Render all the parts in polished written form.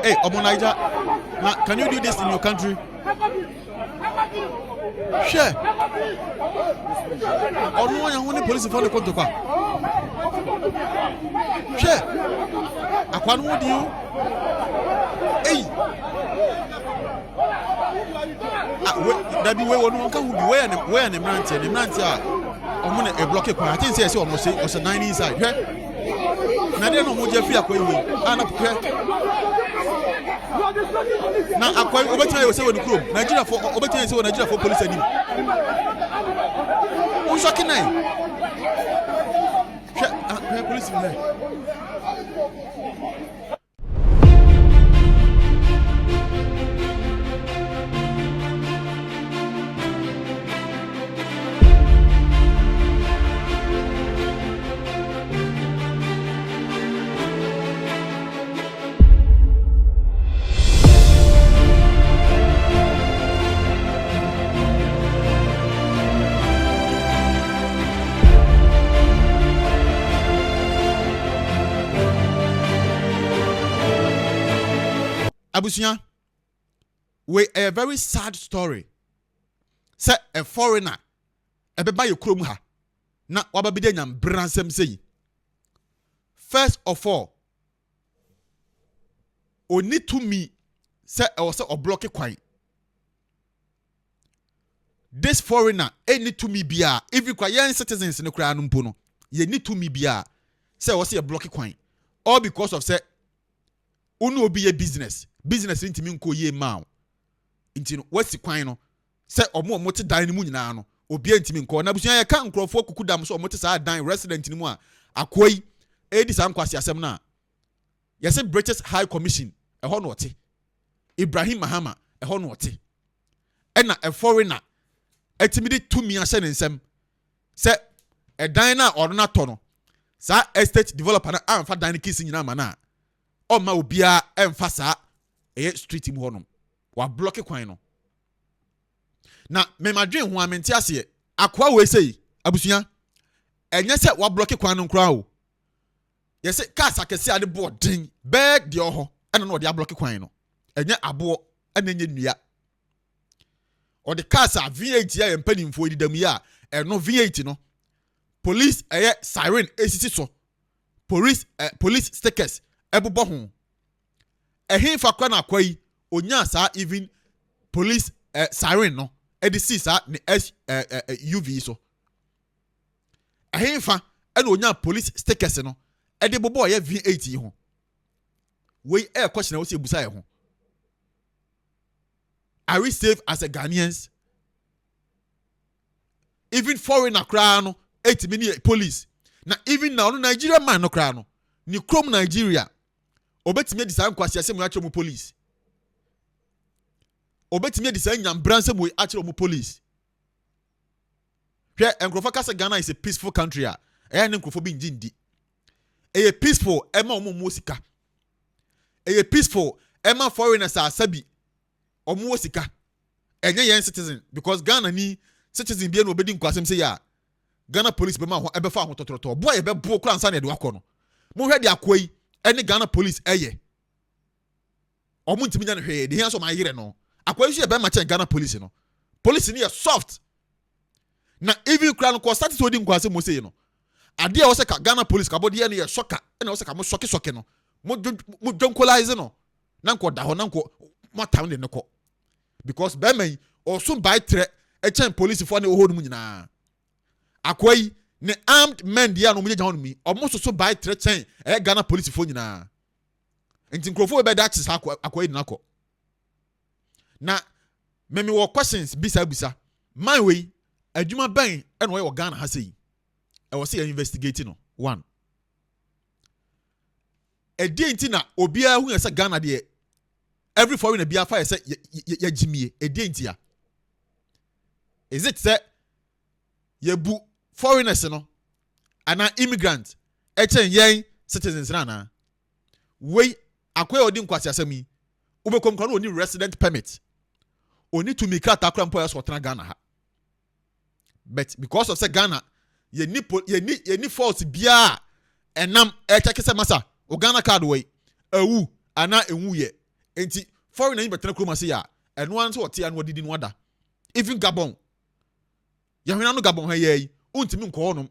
Hey, Omonaija, can you do this in your country? Sure. Or no one police for the Kotoka. Sure. I can't want you. Hey. That be where one can be where the man I'm going to block it. I think it's almost a 9 inside. Now they know Jeffrey now I quite over time say with the crew. Nigeria for over time say Nigeria for police any. Who's shocking name? Police in there. Abusia, we a very sad story. Say a foreigner, a beba you krom ha. Na wababide nyam bransem say. First of all, oni to me say I was a block kwan. This foreigner any to me bia if you kwaya citizens no kra no mpo no ye need to me bia say I was a block kwan. All because of say unu obi a business ntimi nko ye ma ntino wasi kwan no se omo te dan mu nyina no obi ntimi nko na busuan ye ka nkrofo kukudam so omo te sa dan resident ni mu a akoi edi sa nkwasi asem na ye se British High Commission ho no ote Ibrahim Mahama ho no ote ena a foreigner etimidi tumi ahye ne nsem se dan na ono na to no sa estate developer na amfa dan kisi nyina ma na Oma obia emfa sa street mu honom wa block kwan no na me madwen ho amenti ase akwa we sei abusuya enye se wa block kwan no nkra o ye se cars akese ade boarding bag de oho ena no de block kwan no enye abo ena enye nnua o de cars a V8 ya empanimfo edidam ya eno V8 no police siren esisi so police stickers ebubo ho ehin fa kwa na kwai onya sa even police siren no edisi sa ne UV so ehin fa ena onya police stickers no edebobo ye V8 ho we question wo se busa ye ho. Are we safe as a Ghanaians? Even foreigner kra no 8 minute police na even now no Nigeria man no kra no ni krom Nigeria obetime design kwasi asem ya mu police obetime design nyam branse mu a mu police hwe enkrofo kasa Ghana is a peaceful country a ne enkrofo bi njindi e peaceful ema omo sika e peaceful ema foreigners asabi omo sika enye yen citizen because Ghana ni citizen bi na obedi nkwasem se ya Ghana police be ma ho ebe fa ho totroto boy ebe bo kura nsa na de wakọ no mo hwe de akoi ene Ghana police omo ntimi nya no hwe de hian so ma yire no akoi hwe ebe ma chen Ghana police no police ni soft na even kura no ko start to di nkwasem mo se no ade a wo se ka Ghana police ka body ye shoka ene wo se ka mo shoke no mo jonkolize no na nko da ho na nko mo town de nko because be man o so by tre chen police for na oho no nyina akwai ne armed men dia no muje jahon mi omo so by tre chen Ghana police for nyina nti nkrofo be da chisa akwai na ko na me wo questions bisa my way adwuma ban e no we Ghana ha sei e wo say investigating no one e die nti na obia hu yesa Ghana de every foreigner bia fa yesa ya jimie e die nti ya is it say yebu foreigners no ana immigrant echen yen citizens na we akwai odi nkwasi asemi ubekom kan oni resident permit oni to me krata akra mpo ya so tena Ghana ha but because of say Ghana ye ni fault bia enam e check say masa o Ghana card we awu ana enwu ye enti foreigner yi betre kroma se ya eno an so wote ya no didi no ada even Gabon ya hwena no Gabon ha yayi untimi nko honom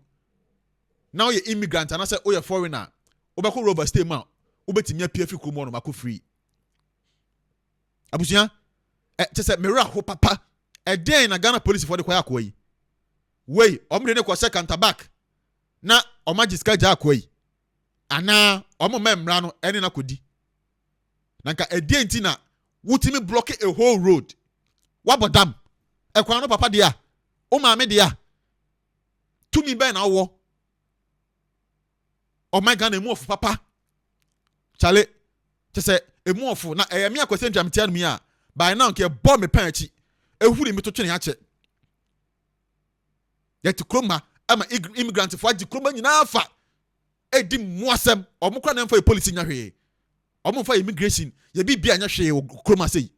now you immigrant and I say oh you foreigner obeko Robert stay ma obetimi apia fi kromo no mako free abusia say mera ho papa den na Ghana police for the kwaya akoyi wey omre ne ko se counter back na omagiska ja akoyi ana omo memra no ene na kodi nanka den ti na wutimi block a whole road wabodam ekwan no papa dia o ma me dia tumi ben na wo oh my God, emu of papa chale say emu of na me akwese ntwamtia no mi a by now ke bo me pan achi ehuri me to twene ya che yet kroma ama immigrant for agi kroma nyina afa edi muasem omukra na mfa police nya hwe omfa immigration ye bibia nya hwe kroma sei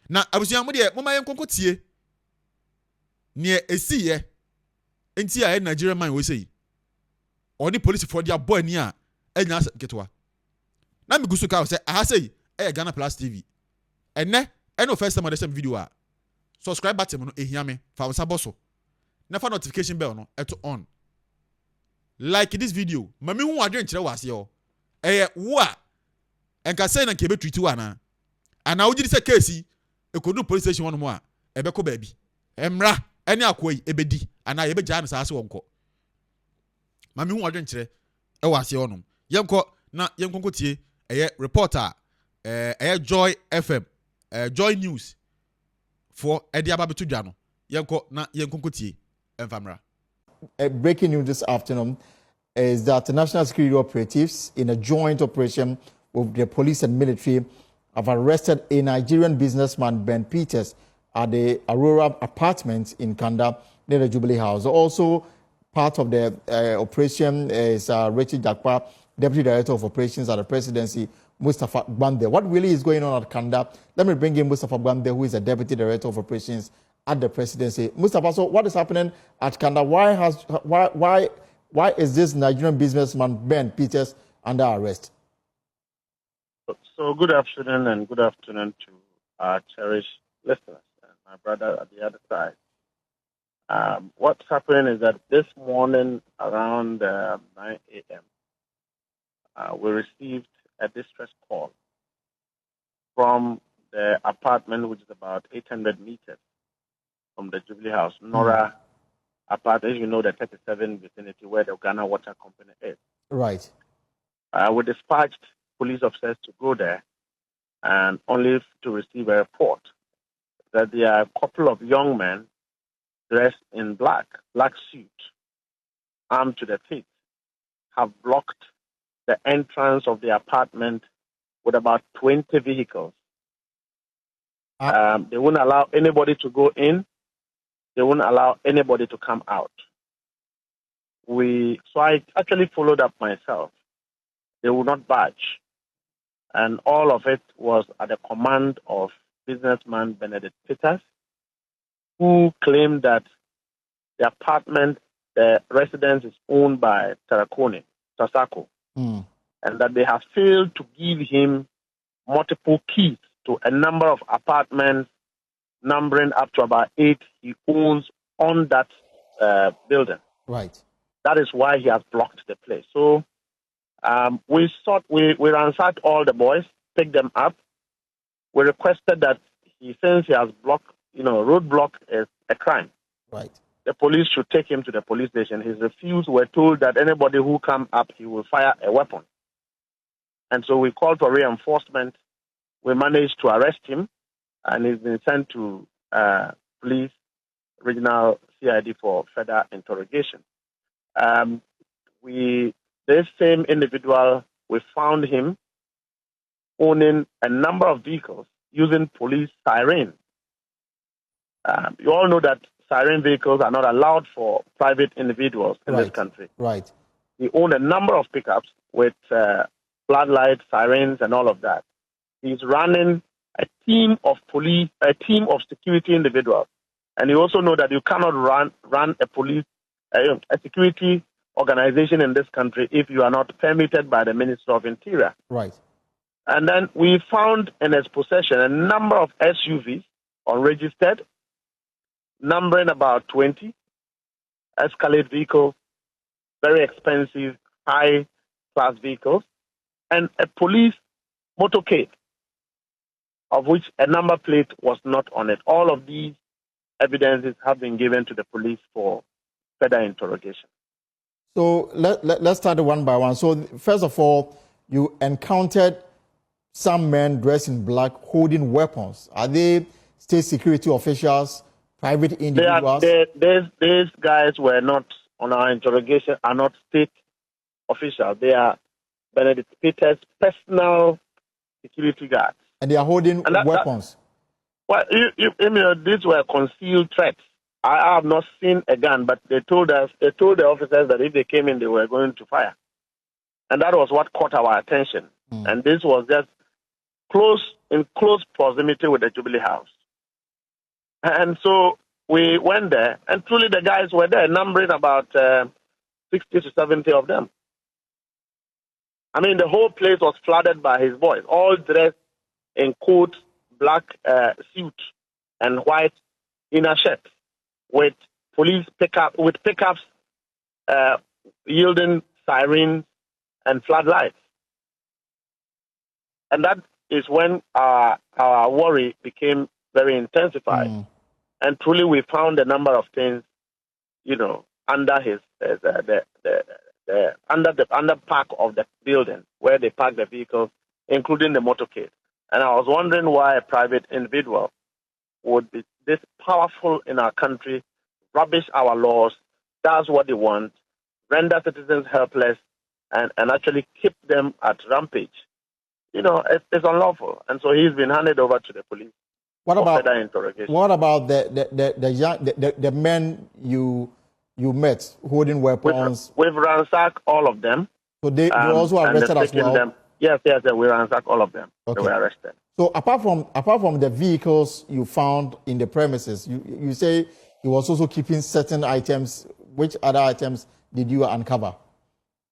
na abusia mo de mo mayen konkotie ne esiye enti a Nigeria man we say oni police for their boy ni a enya getwa na me gusu ka say aha say Ghana Plus TV ene first time the video a subscribe button no ehia me fa wasa boso na fa notification bell no eto on like this video mami hu adwen kire wase o wo a enka say na ke be tweet wa na ana wo gidi say case ekodu police station wono mo a ebeko ba bi emra ene akoyi ebedi ana ye be jaa no saase wonko mami hu adwen kire wase onom yenko na yenko tie reporter Joy FM Joy News for Eddie Ababetu Dano. Yanko na yanko tie enfamra. Breaking news this afternoon is that the national security operatives in a joint operation with the police and military have arrested a Nigerian businessman, Ben Peters, at the Aurora apartments in Kanda near the Jubilee House. Also part of the operation is Richard Jakpa, Deputy Director of Operations at the Presidency, Mustafa Gbande. What really is going on at Kanda? Let me bring in Mustafa Gbande, who is the Deputy Director of Operations at the Presidency. Mustafa, so what is happening at Kanda? Why is this Nigerian businessman Ben Peters under arrest? So good afternoon and good afternoon to our cherished listeners and my brother at the other side. What's happening is that this morning around 9 a.m., we received a distress call from the apartment, which is about 800 meters from the Jubilee House, Nora apartment, as you know, the 37 vicinity where the Ghana Water Company is. Right. We dispatched police officers to go there and only to receive a report that there are a couple of young men dressed in black suit, armed to the teeth, have blocked the entrance of the apartment with about 20 vehicles. They won't allow anybody to go in. They won't allow anybody to come out. So I actually followed up myself. They would not budge. And all of it was at the command of businessman Benedict Peters, who claimed that the apartment, the residence is owned by Tasako. And that they have failed to give him multiple keys to a number of apartments numbering up to about 8 he owns on that building. Right. That is why he has blocked the place. So we ransacked all the boys, picked them up. We requested that since he has blocked, roadblock is a crime. Right. The police should take him to the police station. He refused. We're told that anybody who comes up, he will fire a weapon. And so we called for reinforcement. We managed to arrest him, and he's been sent to police regional CID for further interrogation. This same individual, we found him owning a number of vehicles using police siren. You all know that siren vehicles are not allowed for private individuals in this country. Right. He owned a number of pickups with floodlights, sirens, and all of that. He's running a team of police, a team of security individuals. And you also know that you cannot run a police, a security organization in this country if you are not permitted by the Minister of Interior. Right. And then we found in his possession a number of SUVs unregistered, numbering about 20, Escalade vehicles, very expensive, high-class vehicles, and a police motorcade, of which a number plate was not on it. All of these evidences have been given to the police for further interrogation. So let's start one by one. So first of all, you encountered some men dressed in black holding weapons. Are they state security officials, private individuals? These guys were not, on our interrogation, are not state officials. They are Benedict Peter's personal security guards. And they are holding weapons? These were concealed threats. I have not seen a gun, but they told the officers that if they came in, they were going to fire. And that was what caught our attention. And this was just in close proximity with the Jubilee House. And so we went there, and truly the guys were there, numbering about 60 to 70 of them. I mean, the whole place was flooded by his boys, all dressed in coats, black suit, and white inner shirt, with pickups yielding sirens and floodlights. And that is when our worry became very intensified. And truly we found a number of things, under under park of the building where they park the vehicles, including the motorcade. And I was wondering why a private individual would be this powerful in our country, rubbish our laws, does what they want, render citizens helpless, and actually keep them at rampage. It's unlawful. And so he's been handed over to the police for further interrogation. What about the men you met holding weapons? We've ransacked all of them. So they also arrested as well? Them. Yes, we ransacked all of them. Okay. They were arrested. So apart from the vehicles you found in the premises, you say he was also keeping certain items. Which other items did you uncover?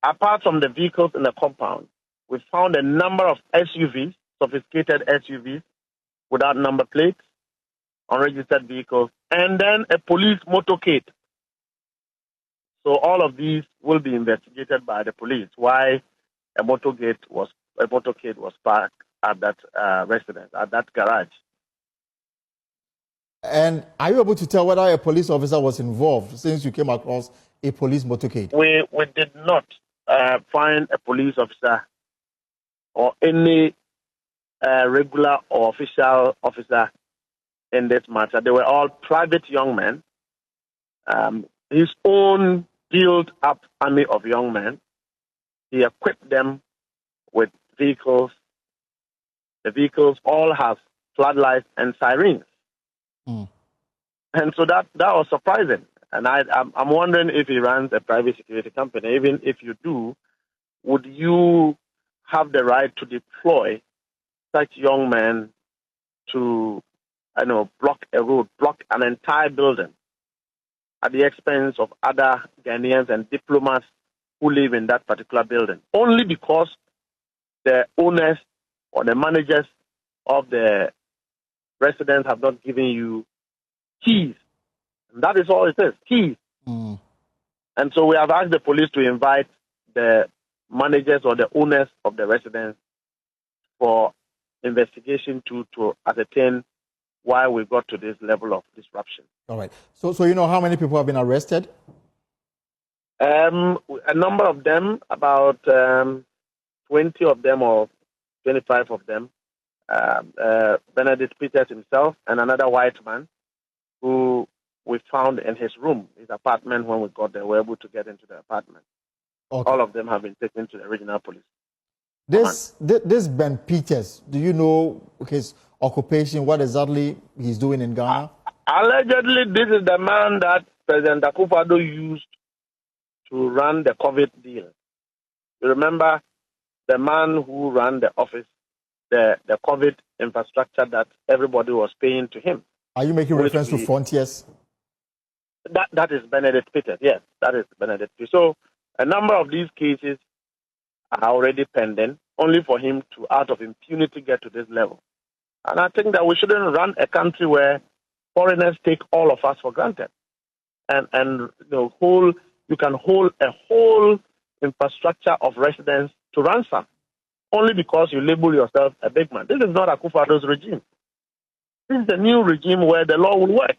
Apart from the vehicles in the compound, we found a number of SUVs, sophisticated SUVs, without number plates, unregistered vehicles, and then a police motorcade. So all of these will be investigated by the police. Why a motorcade was parked at that residence, at that garage. And are you able to tell whether a police officer was involved since you came across a police motorcade? We did not find a police officer or any regular or official officer in this matter. They were all private young men. His own built-up army of young men. He equipped them with vehicles. The vehicles all have floodlights and sirens. And so that was surprising. And I'm wondering if he runs a private security company. Even if you do, would you have the right to deploy such young men to, block a road, block an entire building at the expense of other Ghanaians and diplomats who live in that particular building, only because the owners or the managers of the residents have not given you keys? And that is all it is, keys. And so we have asked the police to invite the managers or the owners of the residence for investigation to ascertain why we got to this level of disruption. All right. So you know how many people have been arrested? A number of them, about 20 of them or 25 of them. Benedict Peters himself and another white man who we found in his room, his apartment. When we got there, we were able to get into the apartment. Okay. All of them have been taken to the regional police. This Ben Peters, do you know his occupation, what exactly he's doing in Ghana? Allegedly, this is the man that President Akufo-Addo used to run the COVID deal. You remember the man who ran the office, the COVID infrastructure that everybody was paying to him. Are you making reference to Frontiers? That is Benedict Peters, yes. That is Benedict Peters. So A number of these cases are already pending, only for him to, out of impunity, get to this level. And I think that we shouldn't run a country where foreigners take all of us for granted. And you can hold a whole infrastructure of residents to ransom only because you label yourself a big man. This is not Akufo-Addo's regime. This is the new regime where the law will work.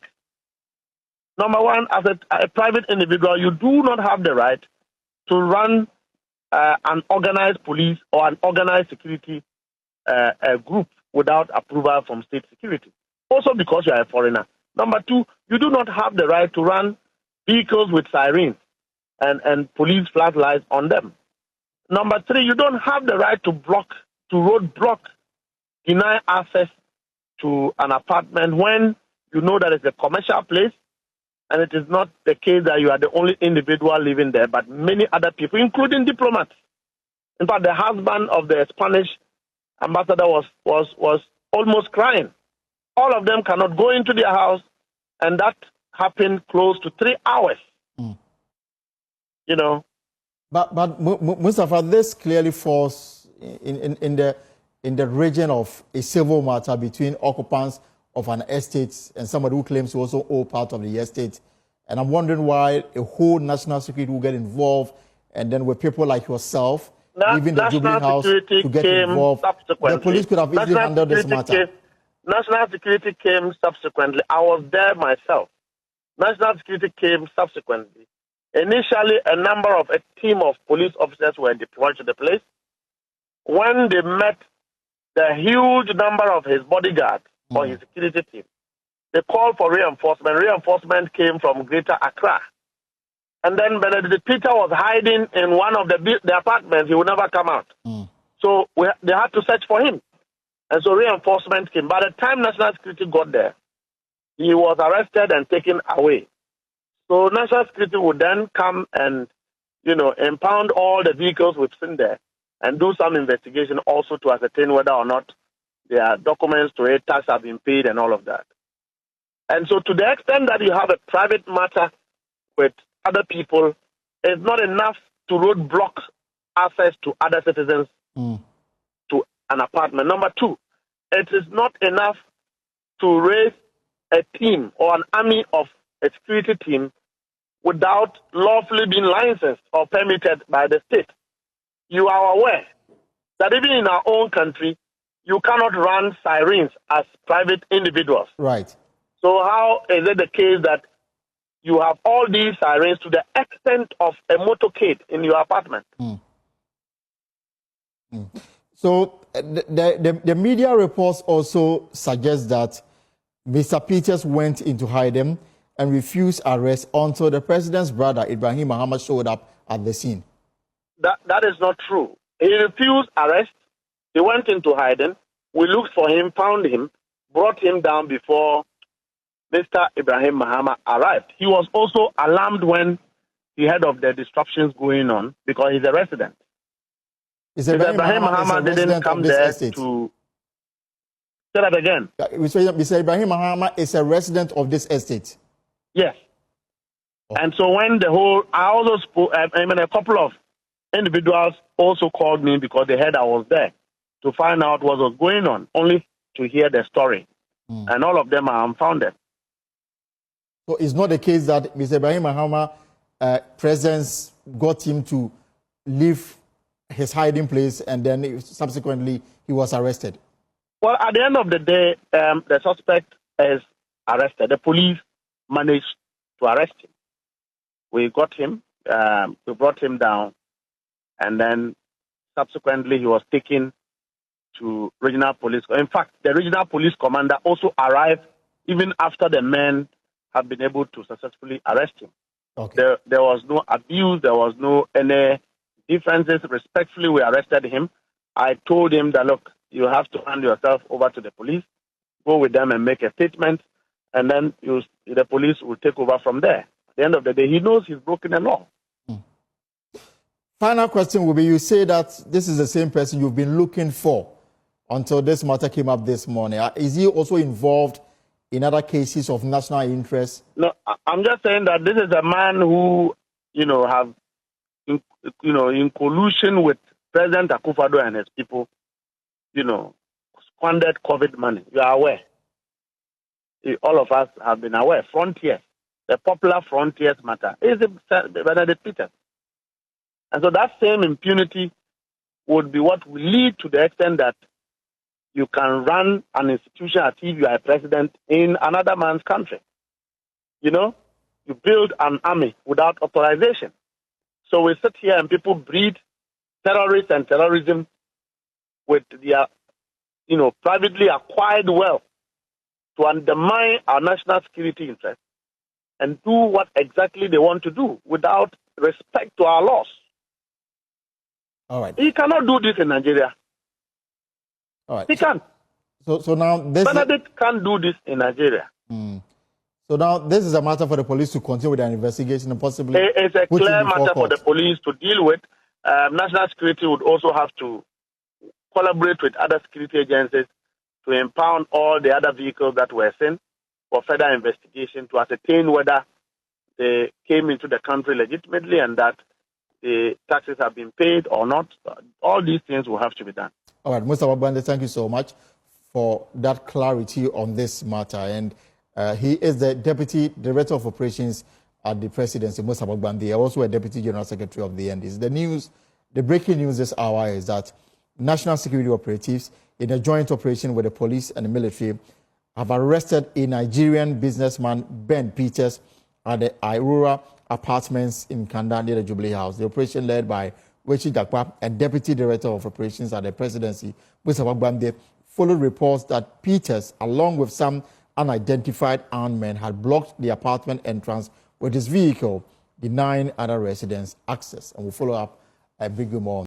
Number one, as a private individual, you do not have the right to run an organized police or an organized security group without approval from state security. Also because you are a foreigner. Number two, you do not have the right to run vehicles with sirens and police flashlights on them. Number three, you don't have the right to roadblock, deny access to an apartment when you know that it's a commercial place and it is not the case that you are the only individual living there, but many other people, including diplomats. In fact, the husband of the Spanish ambassador was almost crying. All of them cannot go into their house, and that happened close to 3 hours. You know. But Mustafa, this clearly falls in the region of a civil matter between occupants of an estate and somebody who claims to also own part of the estate. And I'm wondering why a whole national security will get involved, and then with people like yourself, even the Jubilee House, to get involved. The police could have easily handled this matter. National security came subsequently. I was there myself. National security came subsequently. Initially, a team of police officers were deployed to the place. When they met the huge number of his bodyguards or his security team, they called for reinforcement. Reinforcement came from Greater Accra. And then Benedict Peter was hiding in one of the apartments. He would never come out. So they had to search for him. And so reinforcement came. By the time National Security got there, he was arrested and taken away. So National Security would then come and, impound all the vehicles we've seen there and do some investigation also to ascertain whether or not there are documents to it, tax have been paid and all of that. And so to the extent that you have a private matter with other people, it's not enough to roadblock access to other citizens to an apartment. Number two, it is not enough to raise a team or an army of a security team without lawfully being licensed or permitted by the state. You are aware that even in our own country, you cannot run sirens as private individuals. Right. So how is it the case that you have all these sirens to the extent of a motorcade in your apartment? So the media reports also suggest that Mr. Peters went into hiding and refused arrest until the president's brother, Ibrahim Muhammad, showed up at the scene. That is not true. He refused arrest. He went into hiding. We looked for him, found him, brought him down before Mr. Ibrahim Muhammad arrived. He was also alarmed when he heard of the disruptions going on because he's a resident. Mr. Ibrahim Muhammad didn't come there to... Say that again. Mr. Ibrahim Muhammad is a resident of this estate. Yes. And so when I also spoke, a couple of individuals also called me because they heard I was there to find out what was going on, only to hear the story. And all of them are unfounded. So it's not the case that Mr. Ibrahim Muhammad presence got him to leave his hiding place and then subsequently he was arrested? Well, at the end of the day, the suspect is arrested. The police managed to arrest him. We got him, we brought him down, and then subsequently he was taken to regional police. In fact, the regional police commander also arrived even after the men have been able to successfully arrest him. Okay. There was no abuse, there was no any differences. Respectfully, we arrested him. I told him that, look, you have to hand yourself over to the police, go with them and make a statement, and then the police will take over from there. At the end of the day, he knows he's broken the law. Final question will be, you say that this is the same person you've been looking for until this matter came up this morning. Is he also involved in other cases of national interest? No, I'm just saying that this is a man who, have in collusion with President Akufo-Addo and his people, squandered COVID money. You are aware. All of us have been aware. Frontiers, the popular Frontiers matter, is Benedict Peters. And so that same impunity would be what will lead to the extent that you can run an institution as if you are a president in another man's country. You build an army without authorization. So we sit here and people breed terrorists and terrorism with their, privately acquired wealth to undermine our national security interests and do what exactly they want to do without respect to our laws. All right. He cannot do this in Nigeria. All right. He can't. So now this Benedict can't do this in Nigeria. So now this is a matter for the police to continue with their investigation and possibly. It's a clear matter for the police to deal with. National security would also have to collaborate with other security agencies to impound all the other vehicles that were sent for further investigation to ascertain whether they came into the country legitimately and that the taxes have been paid or not. All these things will have to be done. All right, Mr. Wagbande, thank you so much for that clarity on this matter. And he is the Deputy Director of Operations at the Presidency, Mr. Wagbande, also a Deputy General Secretary of the NDs. The breaking news this hour is that national security operatives in a joint operation with the police and the military have arrested a Nigerian businessman, Ben Peters, at the Aurora Apartments in Kanda near the Jubilee House. The operation led by Wechi Dakpa, a Deputy Director of Operations at the Presidency, Mr. Wagbande, followed reports that Peters, along with some unidentified armed men, had blocked the apartment entrance with his vehicle, denying other residents access. And we'll follow up and bring you more on